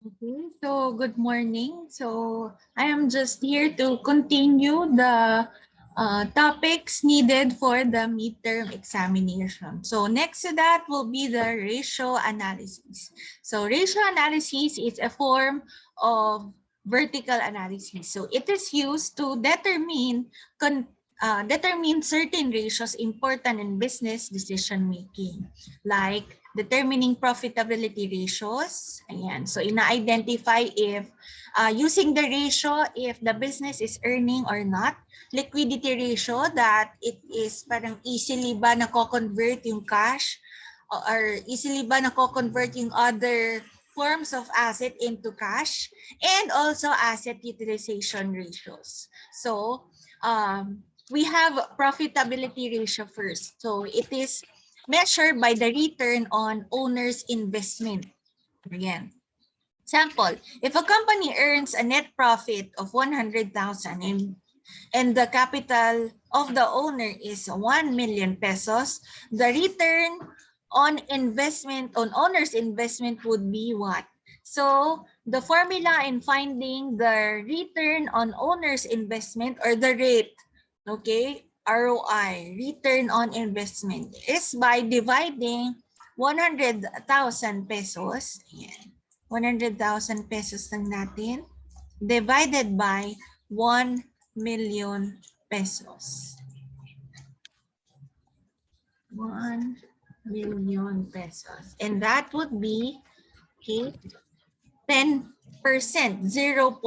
Okay, so good morning. So I am just here to continue the topics needed for the midterm examination. So next to that will be the ratio analysis. So ratio analysis is a form of vertical analysis. So it is used to determine certain ratios important in business decision making, like determining profitability ratios. Ayan. So, ina-identify if using the ratio, if the business is earning or not. Liquidity ratio, that it is parang easily ba nako-convert yung cash or easily ba nako-convert yung other forms of asset into cash, and also asset utilization ratios. So, we have profitability ratio first. So, it is measured by the return on owner's investment. Again, example, if a company earns a net profit of 100,000 and the capital of the owner is 1 million pesos, the return on owner's investment would be what? So, the formula in finding the return on owner's investment, or the rate, okay, ROI, return on investment, is by dividing 100,000 pesos, ayan, 100,000 pesos lang natin, divided by 1 million pesos. 1 million pesos. And that would be, okay, 10%, 0.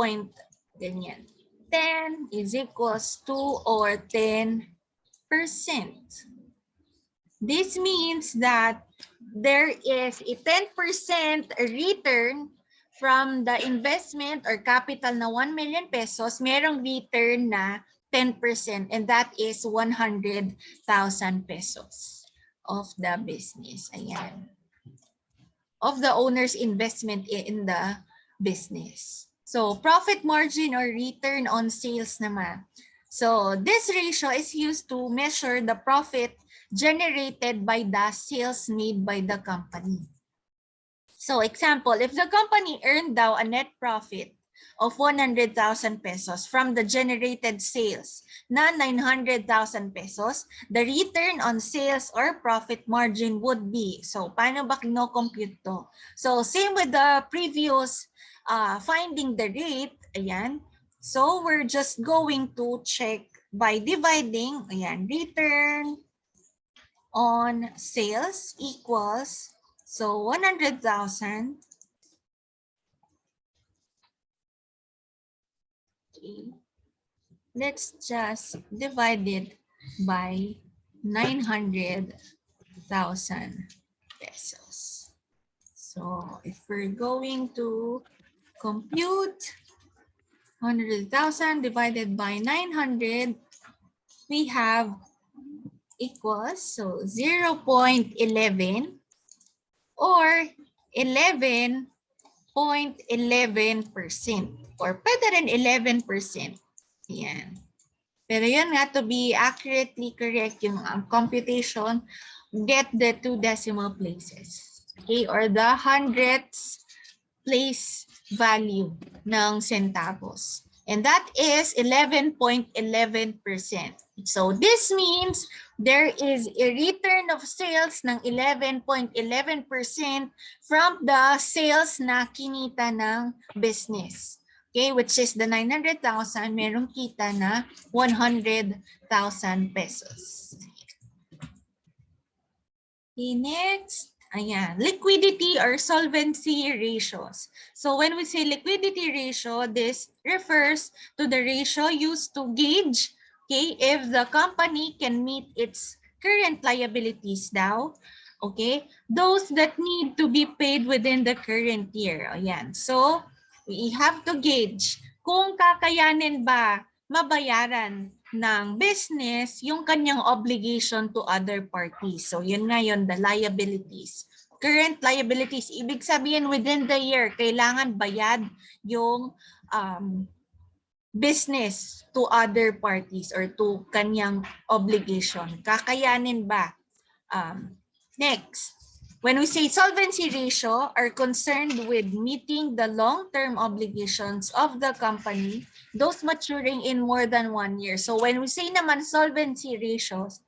Ganyan. 10 is equals to, or 10%. This means that there is a 10% return from the investment or capital na 1 million pesos, merong return na 10%, and that is 100,000 pesos of the business. Ayan. Of the owner's investment in the business. So, profit margin or return on sales naman. So, this ratio is used to measure the profit generated by the sales made by the company. So, example, if the company earned daw a net profit of 100,000 pesos from the generated sales na 900,000 pesos, the return on sales or profit margin would be, so paano ba kino-compute to? So, same with the previous finding the rate, ayan. So, we're just going to check by dividing, ayan, return on sales equals, so 100,000. Okay. Let's just divide it by 900,000 pesos. So if we're going to compute 100,000 divided by 900, we have equals, so 0.11 or 11.11%, or pwede rin 11%. Yan. Pero yun nga, to be accurately correct yung computation, get the 2 decimal places. Okay, or the hundredths place value ng centavos. And that is 11.11%. So this means there is a return of sales ng 11.11% from the sales na kinita ng business. Okay, which is the 900,000, merong kita na 100,000 pesos. Okay, next. Ayan, liquidity or solvency ratios. So when we say liquidity ratio, this refers to the ratio used to gauge, okay, if the company can meet its current liabilities daw, okay, those that need to be paid within the current year. Ayan, so we have to gauge kung kakayanin ba mabayaran ng business yung kanyang obligation to other parties. So yun nga yun, the liabilities. Current liabilities, ibig sabihin within the year, kailangan bayad yung business to other parties or to kanyang obligation. Kakayanin ba? Next. When we say solvency ratio, are concerned with meeting the long-term obligations of the company, those maturing in more than 1 year. So when we say naman solvency ratios,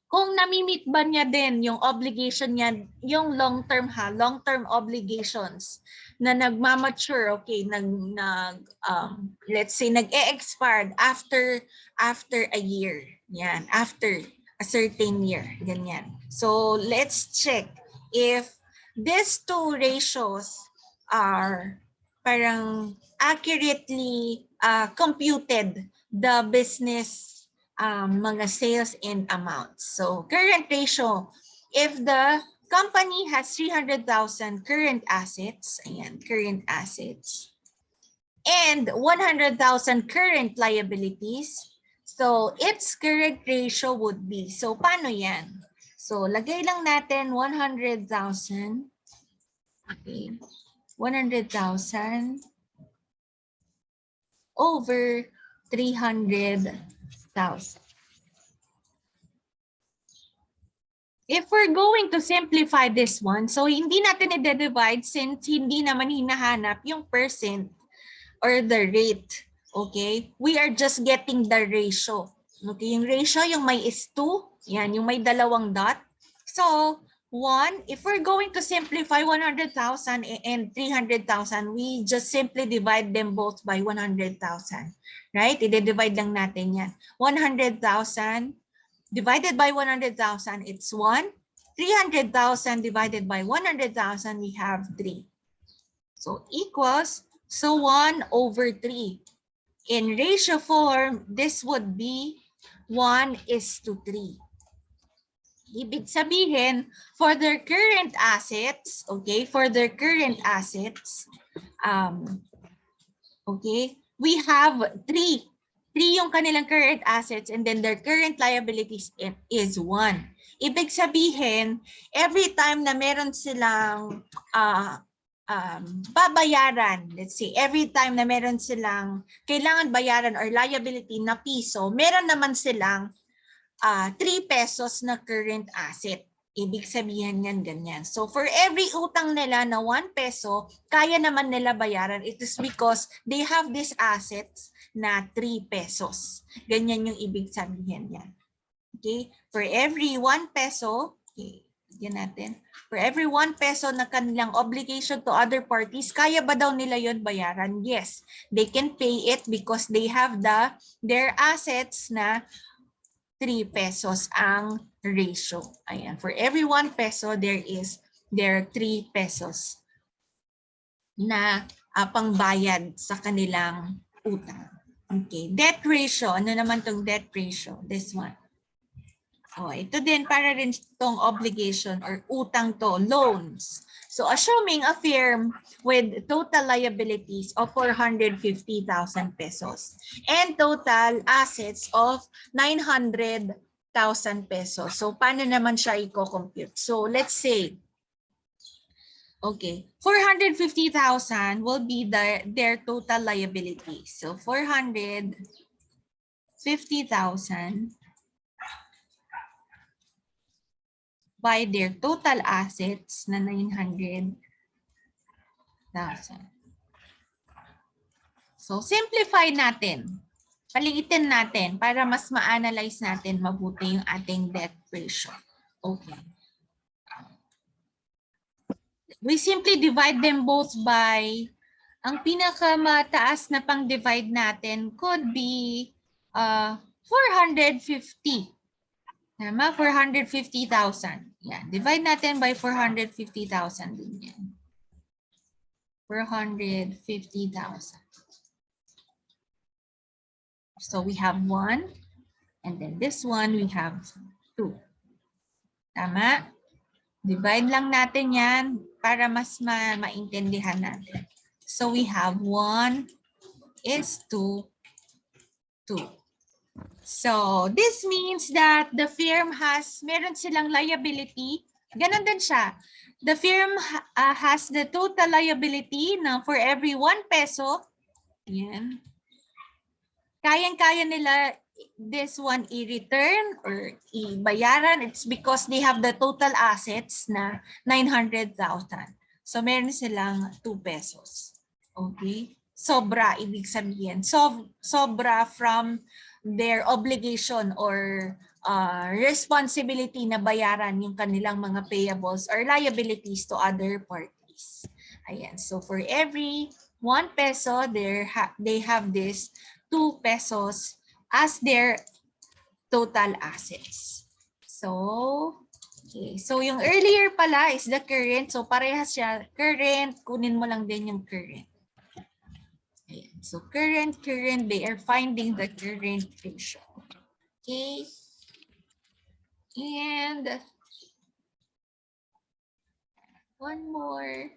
kung nami-meet ba niya din yung obligation niya, yung long-term long-term obligations na nagmamature, okay, let's say nag-e-expired after a year. Yan, after a certain year, ganyan. So let's check if these two ratios are parang accurately computed the business mga sales and amounts. So current ratio, if the company has 300,000 current assets, ayan, current assets, and 100,000 current liabilities, so its current ratio would be, so paano yan? So lagay lang natin 100,000, okay, 100,000 over 300,000. If we're going to simplify this one, so hindi natin i-divide since hindi naman hinahanap yung percent or the rate. Okay? We are just getting the ratio. Okay? Yung ratio, yung may is 2. Yan, yung may dalawang dot. So, 1, if we're going to simplify 100,000 and 300,000, we just simply divide them both by 100,000. Right? I-divide lang natin yan. 100,000 divided by 100,000, it's 1. 300,000 divided by 100,000, we have 3. So equals, so 1 over 3. In ratio form, this would be 1:3. Ibig sabihin, for their current assets, okay, for their current assets, okay, we have 3. 3 yung kanilang current assets and then their current liabilities is 1. Ibig sabihin, every time na meron silang babayaran, let's say, every time na meron silang kailangan bayaran or liability na piso, meron naman silang 3 pesos na current asset. Ibig sabihin yan ganyan. So for every utang nila na 1 peso, kaya naman nila bayaran. It is because they have these assets na 3 pesos. Ganyan yung ibig sabihin yan. Okay? For every 1 peso, okay, yan natin. For every 1 peso na kanilang obligation to other parties, kaya ba daw nila yon bayaran? Yes. They can pay it because they have their assets na 3 pesos ang ratio. Ayan. For every 1 peso, there are 3 pesos na pangbayad sa kanilang utang. Okay. Debt ratio. Ano naman tong debt ratio? This one. Oh, ito din para rin itong obligation or utang to, loans. So assuming a firm with total liabilities of 450,000 pesos and total assets of 900,000 pesos. So paano naman siya i-compute? So let's say, okay, 450,000 will be their total liabilities. So 450,000 by their total assets na 900,000. So simplify natin. Paliitin natin para mas ma-analyze natin mabuti yung ating debt ratio. Okay. We simply divide them both by, ang pinakamataas na pang-divide natin could be 450. Tama? 450,000. Yan. Divide natin by 450,000 din yan. 450,000. So we have 1. And then this one, we have 2. Tama? Divide lang natin yan para mas maintindihan natin. So we have 1:2. So this means that the firm meron silang liability. Ganon din siya. The firm has the total liability na for every 1 peso. Yan. Kayang-kaya nila this one i-return or i-bayaran, it's because they have the total assets na 900,000. So meron silang 2 pesos. Okay? Sobra, ibig sabihin. Sobra from their obligation or responsibility na bayaran yung kanilang mga payables or liabilities to other parties. Ayan. So for every 1 peso, they have this 2 pesos as their total assets. So, okay. So yung earlier pala is the current. So parehas siya. Current, kunin mo lang din yung current. Ayan. So current, they are finding the current ratio. Okay. And one more.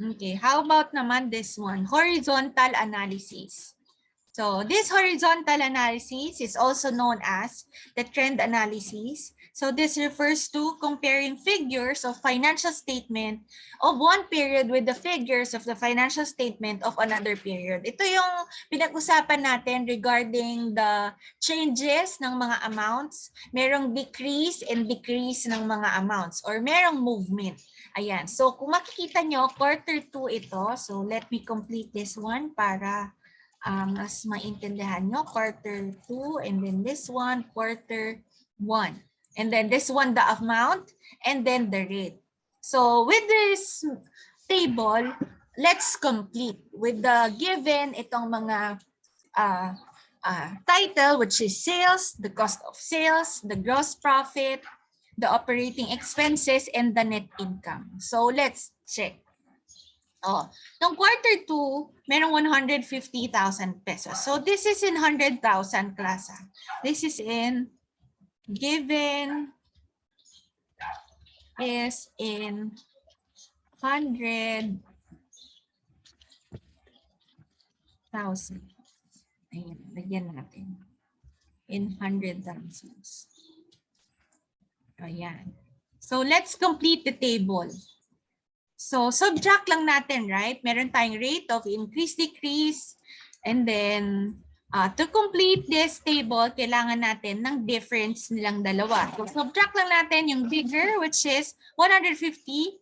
Okay, how about naman this one? Horizontal analysis. So this horizontal analysis is also known as the trend analysis. So this refers to comparing figures of financial statement of one period with the figures of the financial statement of another period. Ito yung pinag-usapan natin regarding the changes ng mga amounts. Merong decrease and decrease ng mga amounts or merong movement. Ayan. So kung makikita nyo, quarter 2 ito. So let me complete this one para mas maintindihan nyo, quarter 2, and then this one, quarter 1. And then this one, the amount, and then the rate. So with this table, let's complete with the given itong mga title, which is sales, the cost of sales, the gross profit, the operating expenses, and the net income. So let's check. Oh, nung quarter 2, merong 150,000 pesos. So this is in 100,000 class. This is in given is in 100,000. Ayan, lagyan natin. In 100,000. Ayan. So let's complete the table. So subtract lang natin, right? Meron tayong rate of increase, decrease. And then to complete this table, kailangan natin ng difference nilang dalawa. So subtract lang natin yung bigger, which is 150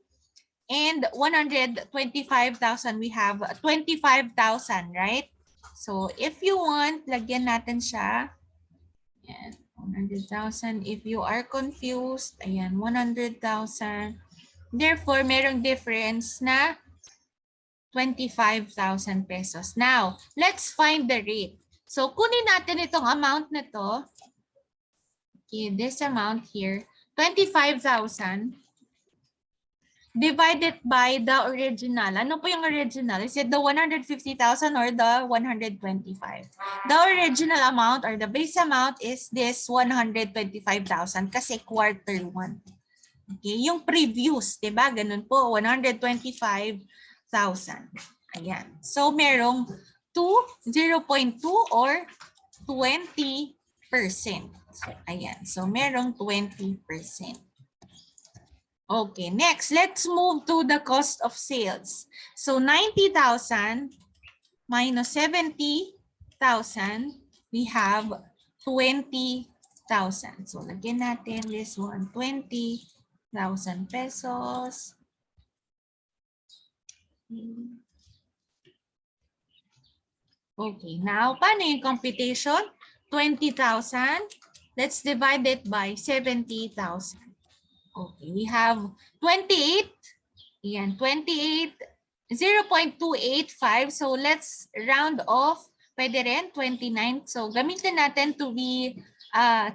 and 125,000. We have 25,000, right? So if you want, lagyan natin siya. Ayan, 100,000. If you are confused, ayan, 100,000. Therefore, merong difference na 25,000 pesos. Now, let's find the rate. So, kunin natin itong amount na to. Okay, this amount here, 25,000 divided by the original. Ano po yung original? Is it the 150,000 or the 125? The original amount or the base amount is this 125,000 kasi quarter 1. Okay, yung previous, 'di ba? Ganun po, 125,000. Ayan. So merong 0.2 or 20%. Ayan. So merong 20%. Okay, next, let's move to the cost of sales. So 90,000 minus 70,000, we have 20,000. So lagyan natin this one, 20,000 pesos. Okay, now, paano yung computation? 20,000. Let's divide it by 70,000. Okay, we have 28. Yan, 28, 0.285. So let's round off. Pwede rin, 29. So gamitin natin to be,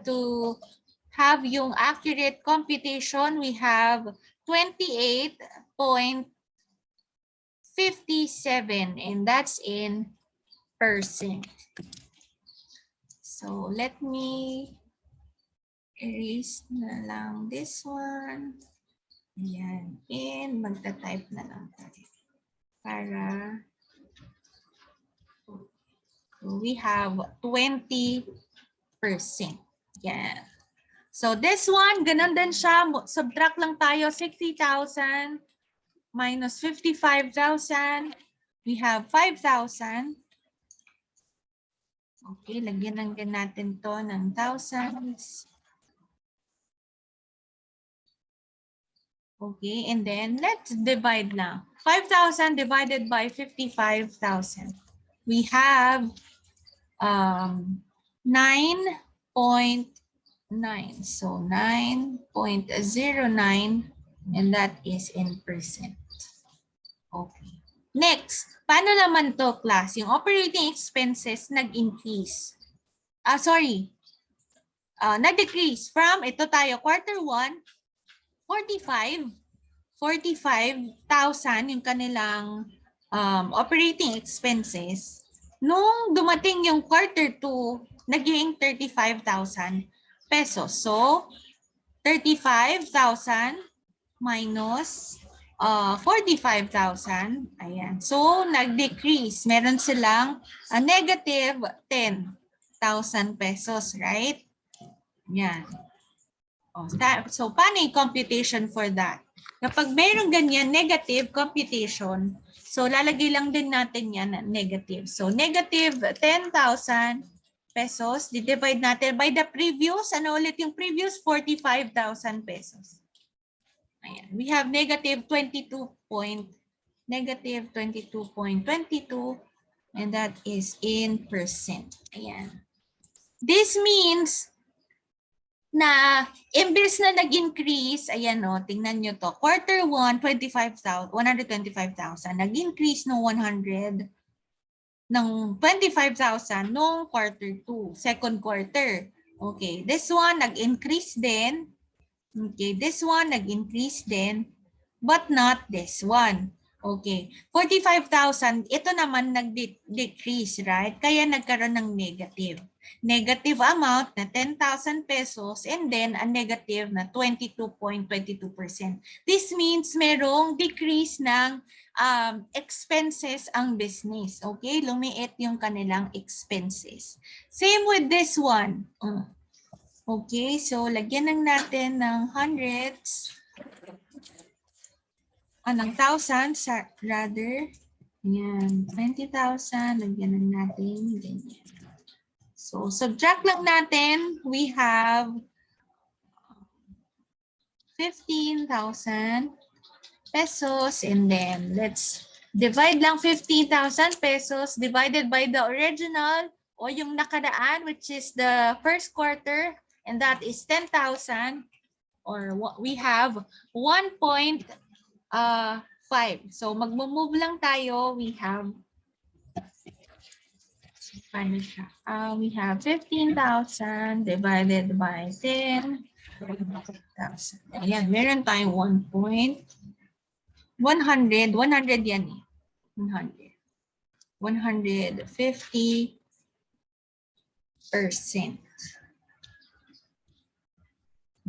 to have yung accurate computation, we have 28.57 and that's in percent. So let me erase na lang this one. Ayan. And magta-type na lang tayo. Para so we have 20%. Yan. So this one, ganun din siya. Subtract lang tayo, 60,000 minus 55,000. We have 5,000. Okay, lagyan lang din natin to ng thousands. Okay, and then let's divide now. 5,000 divided by 55,000. We have 9.9. So 9.09, and that is in percent. Okay. Next, paano naman to, class? Yung operating expenses nag-increase. Nag-decrease from, ito tayo, quarter 1, 45,000 yung kanilang operating expenses. Nung dumating yung quarter 2, naging 35,000 pesos. So, 35,000 minus 45,000. Ayan. So, nag-decrease. Meron silang negative 10,000 pesos, right? Yan. So, paano yung computation for that? Kapag mayroong ganyan, negative computation, so lalagay lang din natin yan na negative. So, negative 10,000 pesos, divide natin by the previous, ano ulit yung previous? 45,000 pesos. Ayan. We have negative 22.22, and that is in percent. Ayan. This means na imbes na nag-increase, ayan o, tingnan nyo to, quarter 1, 125,000, nag-increase ng 100, ng 25,000 nung quarter 2, second quarter. Okay, this one nag-increase din. Okay, this one nag-increase din, but not this one. Okay, 45,000, ito naman nag-decrease, right? Kaya nagkaroon ng negative. Negative amount na 10,000 pesos and then a negative na 22.22%. This means merong decrease ng expenses ang business. Okay, lumiit yung kanilang expenses. Same with this one. Okay, so lagyan lang natin ng hundreds. Ng thousands rather. Yan, 20,000. Lagyan lang natin. Ganyan. So, subtract lang natin. We have 15,000 pesos. And then, let's divide lang 15,000 pesos divided by the original o yung nakaraan, which is the first quarter. And that is 10,000. Or we have 1.5. So, mag-move lang tayo. We have we have 15,000 divided by 10,000. Ayan, meron tayong 100 yan eh. 150%.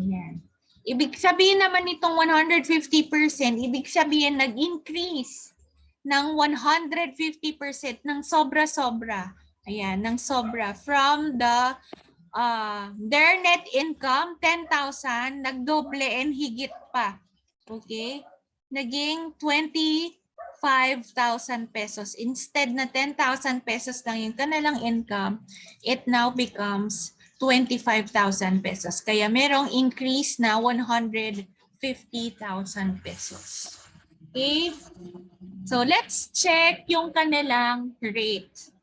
Ayan. Ibig sabihin naman itong 150%, ibig sabihin nag-increase ng 150% ng sobra-sobra. Ayan, ng sobra. From the their net income, 10,000, nagdoble and higit pa. Okay? Naging 25,000 pesos. Instead na 10,000 pesos lang yung kanilang income, it now becomes 25,000 pesos. Kaya merong increase na 150,000 pesos. Okay? So let's check yung kanilang rate.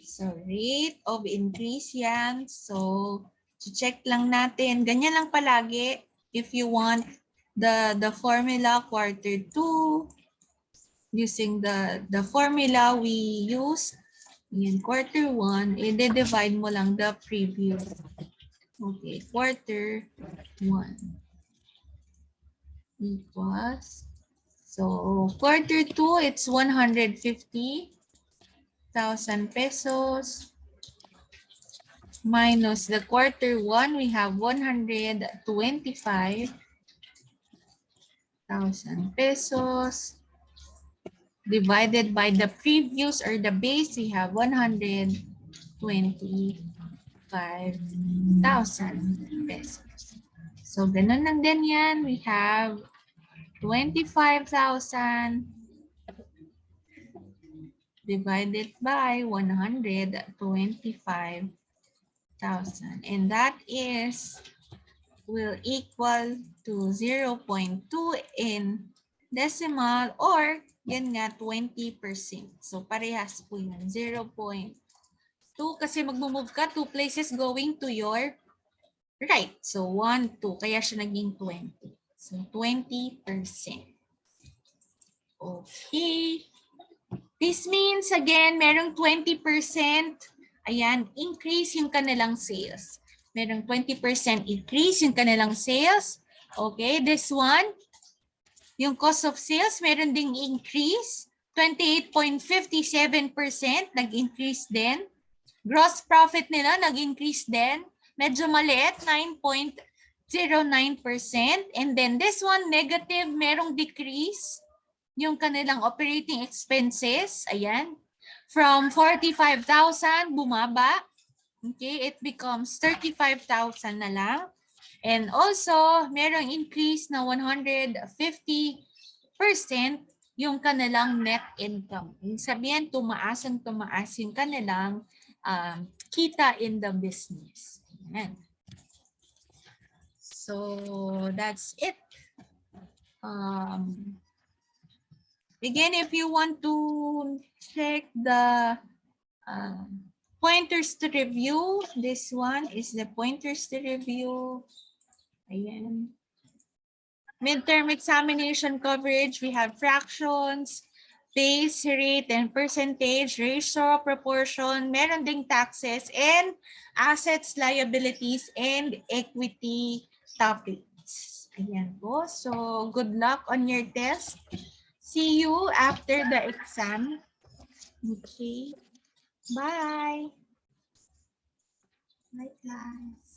So rate of increase yan. So check lang natin. Ganyan lang palagi. If you want the formula quarter 2, using the formula we use in quarter 1, i-divide mo lang the previous. Okay, quarter 1 equals. So quarter 2, it's 150,000 pesos. Minus the quarter 1, we have 125,000 pesos. Divided by the previous or the base, we have 125,000 pesos. So, ganun lang din yan. We have 25,000 divided by 125,000. And that will equal to 0.2 in decimal or yan nga 20%. So parehas po yun. 0.2 kasi mag-move ka 2 places going to your right. So 1, 2. Kaya siya naging 20. So 20%. Okay. This means again, merong 20%. Ayan, increase yung kanilang sales. Merong 20% increase yung kanilang sales. Okay, this one, yung cost of sales, meron ding increase. 28.57% nag-increase din. Gross profit nila nag-increase din. Medyo maliit, 9.09%. And then this one, negative, merong decrease. Yung kanilang operating expenses, ayan. From 45,000, bumaba. Okay, it becomes 35,000 na lang. And also, merong increase na 150% yung kanilang net income. Yung sabihin, tumaas yung kanilang kita in the business. Ayan. So, that's it. Again, if you want to check the pointers to review, this one is the pointers to review. Ayan. Midterm examination coverage, we have fractions, base, rate, and percentage, ratio, proportion, meron ding taxes, and assets, liabilities, and equity topics. Ayan po. So, good luck on your test. See you after the exam. Okay. Bye. Bye, guys.